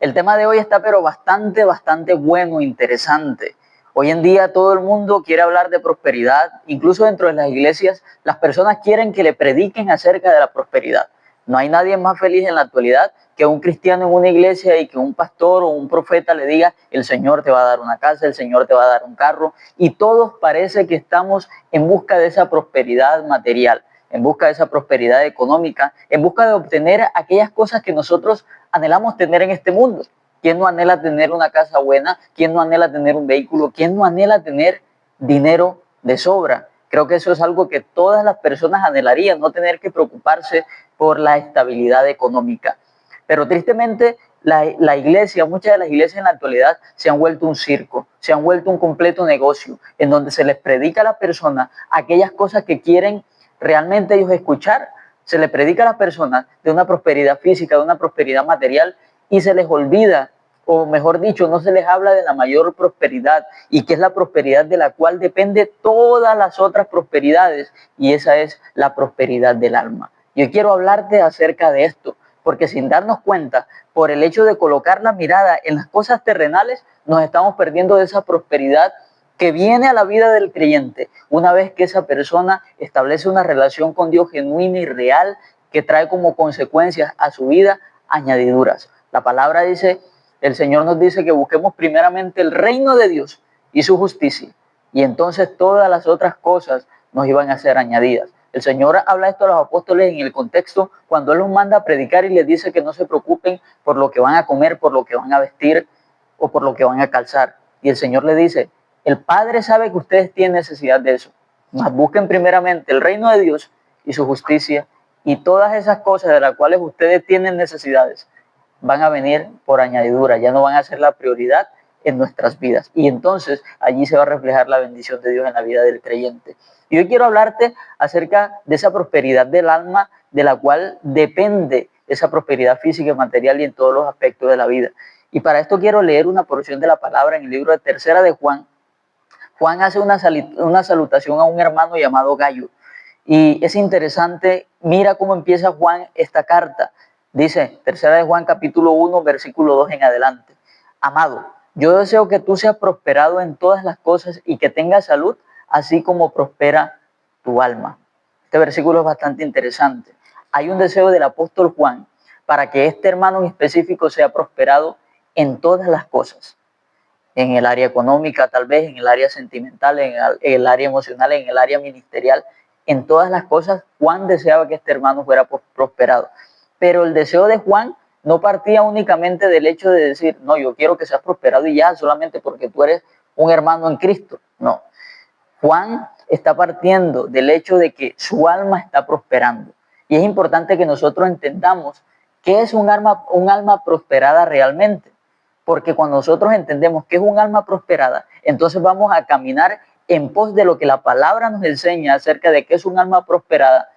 El tema de hoy está pero bastante bueno, interesante. Hoy en día todo el mundo quiere hablar de prosperidad, incluso dentro de las iglesias las personas quieren que le prediquen acerca de la prosperidad. No hay nadie más feliz en la actualidad que un cristiano en una iglesia y que un pastor o un profeta le diga: el Señor te va a dar una casa, el Señor te va a dar un carro, y todos parece que estamos en busca de esa prosperidad material, en busca de esa prosperidad económica, en busca de obtener aquellas cosas que nosotros anhelamos tener en este mundo. ¿Quién no anhela tener una casa buena? ¿Quién no anhela tener un vehículo? ¿Quién no anhela tener dinero de sobra? Creo que eso es algo que todas las personas anhelarían, no tener que preocuparse por la estabilidad económica. Pero tristemente la iglesia, muchas de las iglesias en la actualidad se han vuelto un circo, se han vuelto un completo negocio, en donde se les predica a la persona aquellas cosas que quieren realmente ellos escuchar. Se les predica a las personas de una prosperidad física, de una prosperidad material, y se les olvida, o mejor dicho, no se les habla de la mayor prosperidad, y que es la prosperidad de la cual depende todas las otras prosperidades, y esa es la prosperidad del alma. Yo quiero hablarte acerca de esto, porque sin darnos cuenta, por el hecho de colocar la mirada en las cosas terrenales, nos estamos perdiendo de esa prosperidad que viene a la vida del creyente una vez que esa persona establece una relación con Dios genuina y real, que trae como consecuencias a su vida añadiduras. La palabra dice, el Señor nos dice que busquemos primeramente el reino de Dios y su justicia, y entonces todas las otras cosas nos iban a ser añadidas. El Señor habla esto a los apóstoles en el contexto cuando Él los manda a predicar y les dice que no se preocupen por lo que van a comer, por lo que van a vestir o por lo que van a calzar. Y el Señor le dice: el Padre sabe que ustedes tienen necesidad de eso, mas busquen primeramente el reino de Dios y su justicia, y todas esas cosas de las cuales ustedes tienen necesidades van a venir por añadidura, ya no van a ser la prioridad en nuestras vidas. Y entonces allí se va a reflejar la bendición de Dios en la vida del creyente. Y hoy quiero hablarte acerca de esa prosperidad del alma, de la cual depende esa prosperidad física y material y en todos los aspectos de la vida. Y para esto quiero leer una porción de la palabra en el libro de Tercera de Juan. Juan hace una salutación a un hermano llamado Gallo. Y es interesante, mira cómo empieza Juan esta carta. Dice, Tercera de Juan capítulo 1, versículo 2 en adelante: amado, yo deseo que tú seas prosperado en todas las cosas y que tengas salud, así como prospera tu alma. Este versículo es bastante interesante. Hay un deseo del apóstol Juan para que este hermano en específico sea prosperado en todas las cosas. En el área económica, tal vez, en el área sentimental, en el área emocional, en el área ministerial. En todas las cosas, Juan deseaba que este hermano fuera prosperado. Pero el deseo de Juan no partía únicamente del hecho de decir: no, yo quiero que seas prosperado y ya, solamente porque tú eres un hermano en Cristo. No. Juan está partiendo del hecho de que su alma está prosperando. Y es importante que nosotros entendamos qué es un alma prosperada realmente. Porque cuando nosotros entendemos que es un alma prosperada, entonces vamos a caminar en pos de lo que la palabra nos enseña acerca de qué es un alma prosperada.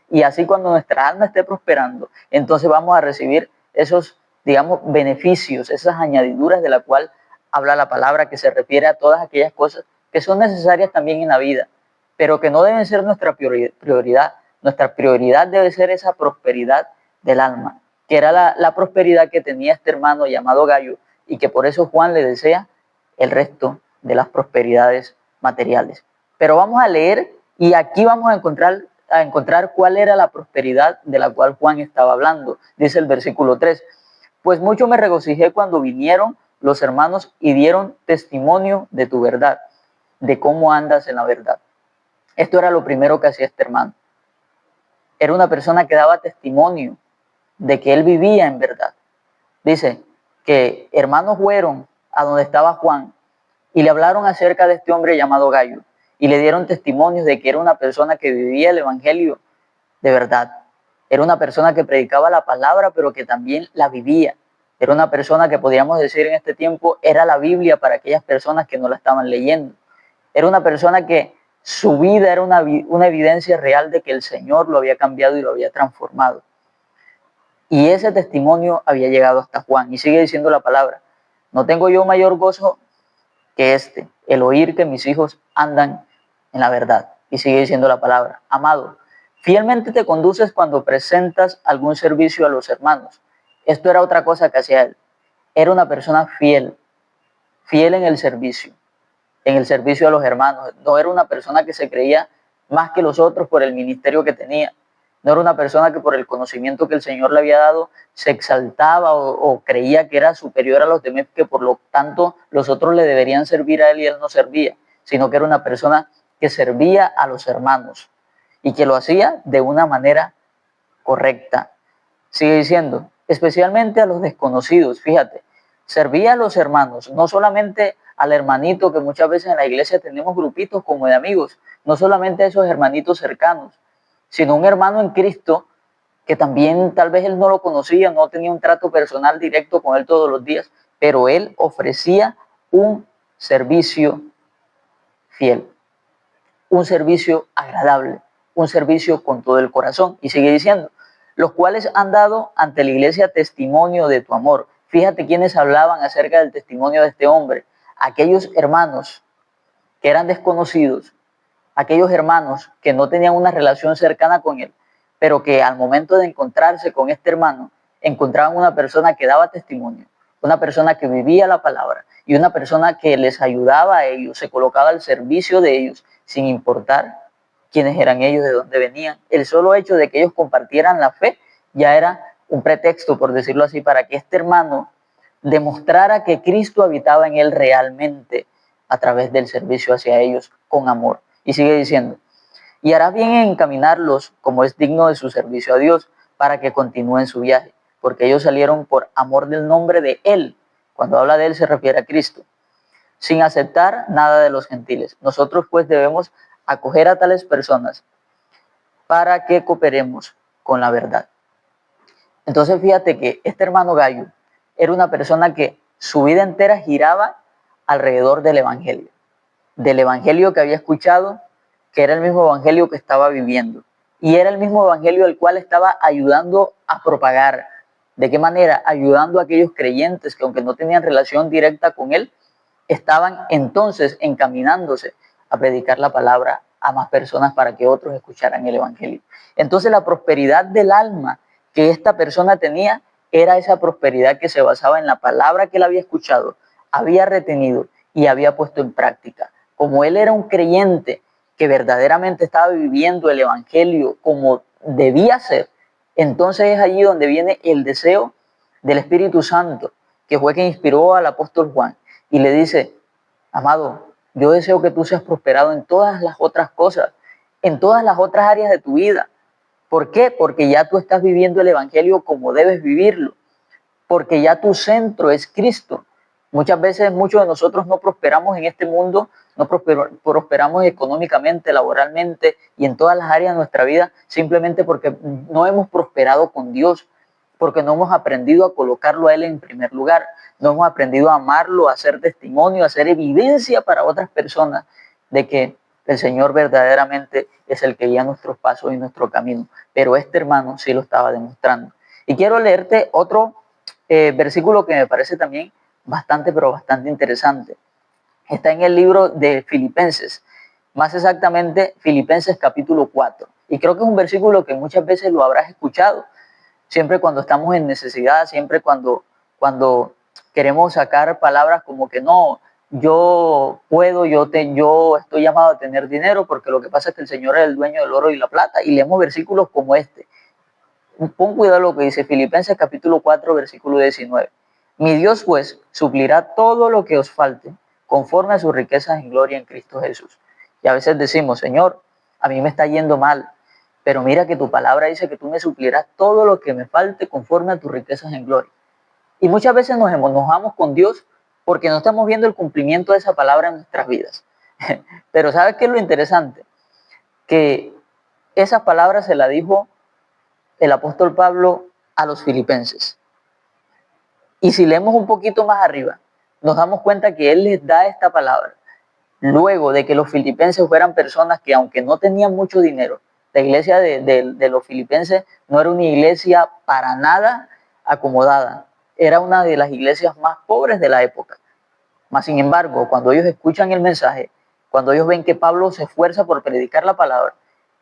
Y así, cuando nuestra alma esté prosperando, entonces vamos a recibir esos, digamos, beneficios, esas añadiduras de la cual habla la palabra, que se refiere a todas aquellas cosas que son necesarias también en la vida, pero que no deben ser nuestra prioridad. Nuestra prioridad debe ser esa prosperidad del alma, que era la prosperidad que tenía este hermano llamado Gallo, y que por eso Juan le desea el resto de las prosperidades materiales. Pero vamos a leer, y aquí vamos a encontrar cuál era la prosperidad de la cual Juan estaba hablando. Dice el versículo 3: pues mucho me regocijé cuando vinieron los hermanos y dieron testimonio de tu verdad, de cómo andas en la verdad. Esto era lo primero que hacía este hermano. Era una persona que daba testimonio de que él vivía en verdad. Dice que hermanos fueron a donde estaba Juan y le hablaron acerca de este hombre llamado Gallo, y le dieron testimonios de que era una persona que vivía el evangelio de verdad. Era una persona que predicaba la palabra, pero que también la vivía. Era una persona que, podríamos decir en este tiempo, era la Biblia para aquellas personas que no la estaban leyendo. Era una persona que su vida era una evidencia real de que el Señor lo había cambiado y lo había transformado. Y ese testimonio había llegado hasta Juan. Y sigue diciendo la palabra: no tengo yo mayor gozo que este, el oír que mis hijos andan en la verdad. Y sigue diciendo la palabra: amado, fielmente te conduces cuando presentas algún servicio a los hermanos. Esto era otra cosa que hacía él. era una persona fiel, fiel en el servicio a los hermanos. No era una persona que se creía más que los otros por el ministerio que tenía. No era una persona que por el conocimiento que el Señor le había dado se exaltaba o creía que era superior a los demás, que por lo tanto los otros le deberían servir a él y él no servía, sino que era una persona que servía a los hermanos y que lo hacía de una manera correcta. Sigue diciendo, especialmente a los desconocidos, fíjate, servía a los hermanos, no solamente al hermanito que muchas veces en la iglesia tenemos grupitos como de amigos, no solamente a esos hermanitos cercanos, sino un hermano en Cristo que también tal vez él no lo conocía, no tenía un trato personal directo con él todos los días, pero él ofrecía un servicio fiel, un servicio agradable, un servicio con todo el corazón. Y sigue diciendo, los cuales han dado ante la iglesia testimonio de tu amor. Fíjate quiénes hablaban acerca del testimonio de este hombre. Aquellos hermanos que eran desconocidos, aquellos hermanos que no tenían una relación cercana con él, pero que al momento de encontrarse con este hermano, encontraban una persona que daba testimonio, una persona que vivía la palabra y una persona que les ayudaba a ellos, se colocaba al servicio de ellos, sin importar quiénes eran ellos, de dónde venían. El solo hecho de que ellos compartieran la fe ya era un pretexto, por decirlo así, para que este hermano demostrara que Cristo habitaba en él realmente a través del servicio hacia ellos con amor. Y sigue diciendo, y hará bien en encaminarlos como es digno de su servicio a Dios para que continúen su viaje, porque ellos salieron por amor del nombre de Él. Cuando habla de Él se refiere a Cristo, sin aceptar nada de los gentiles. Nosotros pues debemos acoger a tales personas para que cooperemos con la verdad. Entonces fíjate que este hermano Gallo era una persona que su vida entera giraba alrededor del evangelio que había escuchado, que era el mismo evangelio que estaba viviendo y era el mismo evangelio al cual estaba ayudando a propagar. ¿De qué manera? Ayudando a aquellos creyentes que aunque no tenían relación directa con él, estaban entonces encaminándose a predicar la palabra a más personas para que otros escucharan el evangelio. Entonces la prosperidad del alma que esta persona tenía era esa prosperidad que se basaba en la palabra que él había escuchado, había retenido y había puesto en práctica. Como él era un creyente que verdaderamente estaba viviendo el evangelio como debía ser, entonces es allí donde viene el deseo del Espíritu Santo, que fue quien inspiró al apóstol Juan y le dice, amado, yo deseo que tú seas prosperado en todas las otras cosas, en todas las otras áreas de tu vida. ¿Por qué? Porque ya tú estás viviendo el evangelio como debes vivirlo, porque ya tu centro es Cristo. Muchas veces muchos de nosotros no prosperamos en este mundo, no prosperamos económicamente, laboralmente y en todas las áreas de nuestra vida simplemente porque no hemos prosperado con Dios, porque no hemos aprendido a colocarlo a Él en primer lugar, no hemos aprendido a amarlo, a hacer testimonio, a hacer evidencia para otras personas de que el Señor verdaderamente es el que guía nuestros pasos y nuestro camino. Pero este hermano sí lo estaba demostrando. Y quiero leerte otro versículo que me parece también bastante, pero bastante interesante. Está en el libro de Filipenses, más exactamente Filipenses capítulo 4. Y creo que es un versículo que muchas veces lo habrás escuchado, siempre cuando estamos en necesidad, siempre cuando queremos sacar palabras como que no, yo puedo, yo estoy llamado a tener dinero porque lo que pasa es que el Señor es el dueño del oro y la plata. Y leemos versículos como este. Pon cuidado lo que dice Filipenses capítulo 4, versículo 19. Mi Dios pues suplirá todo lo que os falte conforme a sus riquezas en gloria en Cristo Jesús. Y a veces decimos, Señor, a mí me está yendo mal, pero mira que tu palabra dice que tú me suplirás todo lo que me falte conforme a tus riquezas en gloria. Y muchas veces nos enojamos con Dios porque no estamos viendo el cumplimiento de esa palabra en nuestras vidas. Pero ¿sabes qué es lo interesante? Que esas palabras se las dijo el apóstol Pablo a los filipenses. Y si leemos un poquito más arriba, nos damos cuenta que él les da esta palabra luego de que los filipenses fueran personas que aunque no tenían mucho dinero, la iglesia de los filipenses no era una iglesia para nada acomodada, era una de las iglesias más pobres de la época. Mas sin embargo, cuando ellos escuchan el mensaje, cuando ellos ven que Pablo se esfuerza por predicar la palabra,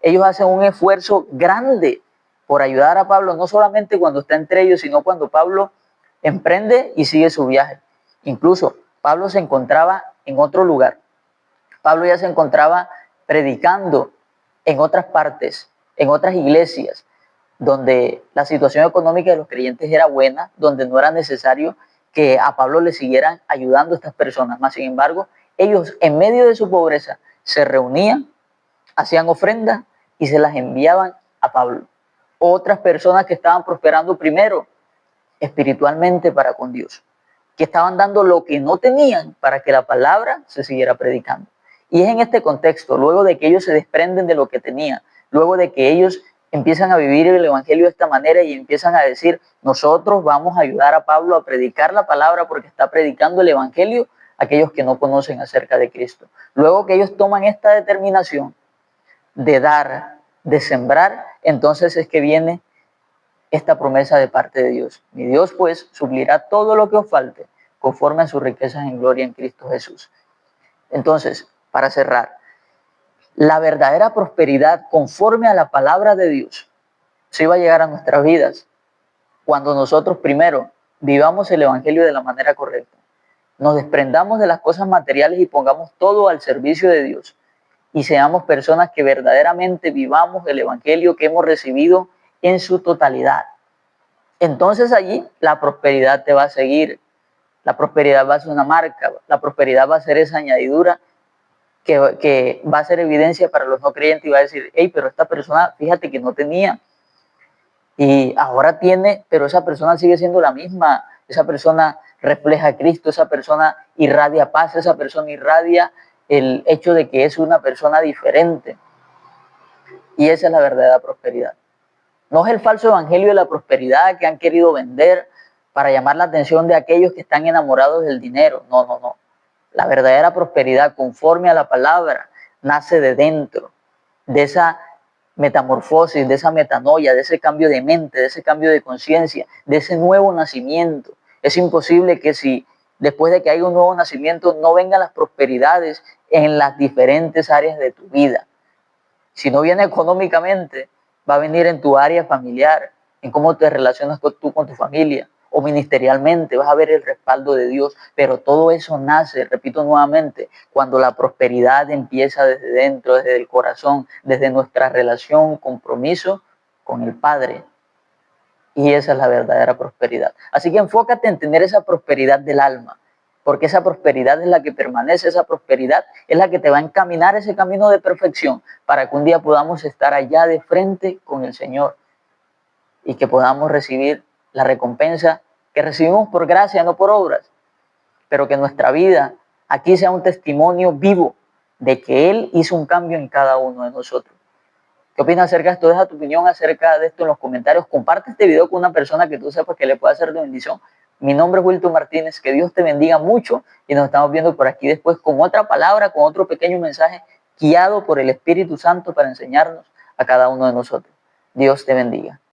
ellos hacen un esfuerzo grande por ayudar a Pablo, no solamente cuando está entre ellos, sino cuando Pablo emprende y sigue su viaje. Incluso Pablo se encontraba en otro lugar. Pablo ya se encontraba predicando en otras partes, en otras iglesias, donde la situación económica de los creyentes era buena, donde no era necesario que a Pablo le siguieran ayudando a estas personas. Más sin embargo, ellos en medio de su pobreza se reunían, hacían ofrendas y se las enviaban a Pablo. Otras personas que estaban prosperando primero espiritualmente para con Dios, que estaban dando lo que no tenían para que la palabra se siguiera predicando. Y es en este contexto, luego de que ellos se desprenden de lo que tenían, luego de que ellos empiezan a vivir el evangelio de esta manera y empiezan a decir, nosotros vamos a ayudar a Pablo a predicar la palabra porque está predicando el evangelio a aquellos que no conocen acerca de Cristo. Luego que ellos toman esta determinación de dar, de sembrar, entonces es que viene esta promesa de parte de Dios. Mi Dios pues suplirá todo lo que os falte conforme a sus riquezas en gloria en Cristo Jesús. Entonces, para cerrar, la verdadera prosperidad conforme a la palabra de Dios se va a llegar a nuestras vidas cuando nosotros primero vivamos el evangelio de la manera correcta, nos desprendamos de las cosas materiales y pongamos todo al servicio de Dios y seamos personas que verdaderamente vivamos el evangelio que hemos recibido en su totalidad. Entonces allí la prosperidad te va a seguir, la prosperidad va a ser una marca, la prosperidad va a ser esa añadidura que va a ser evidencia para los no creyentes y va a decir, hey, pero esta persona, fíjate que no tenía y ahora tiene, pero esa persona sigue siendo la misma, esa persona refleja a Cristo, esa persona irradia paz, esa persona irradia el hecho de que es una persona diferente. Y esa es la verdadera prosperidad. No es el falso evangelio de la prosperidad que han querido vender para llamar la atención de aquellos que están enamorados del dinero. No, no, no. La verdadera prosperidad conforme a la palabra nace de dentro, de esa metamorfosis, de esa metanoia, de ese cambio de mente, de ese cambio de conciencia, de ese nuevo nacimiento. Es imposible que si después de que haya un nuevo nacimiento no vengan las prosperidades en las diferentes áreas de tu vida. Si no viene económicamente, va a venir en tu área familiar, en cómo te relacionas tú con tu familia, o ministerialmente, vas a ver el respaldo de Dios, pero todo eso nace, repito nuevamente, cuando la prosperidad empieza desde dentro, desde el corazón, desde nuestra relación, compromiso con el Padre. Y esa es la verdadera prosperidad. Así que enfócate en tener esa prosperidad del alma, porque esa prosperidad es la que permanece, esa prosperidad es la que te va a encaminar ese camino de perfección para que un día podamos estar allá de frente con el Señor y que podamos recibir la recompensa que recibimos por gracia, no por obras, pero que nuestra vida aquí sea un testimonio vivo de que Él hizo un cambio en cada uno de nosotros. ¿Qué opinas acerca de esto? Deja tu opinión acerca de esto en los comentarios. Comparte este video con una persona que tú sepas que le pueda hacer de bendición. Mi nombre es Wilton Martínez. Que Dios te bendiga mucho y nos estamos viendo por aquí después con otra palabra, con otro pequeño mensaje guiado por el Espíritu Santo para enseñarnos a cada uno de nosotros. Dios te bendiga.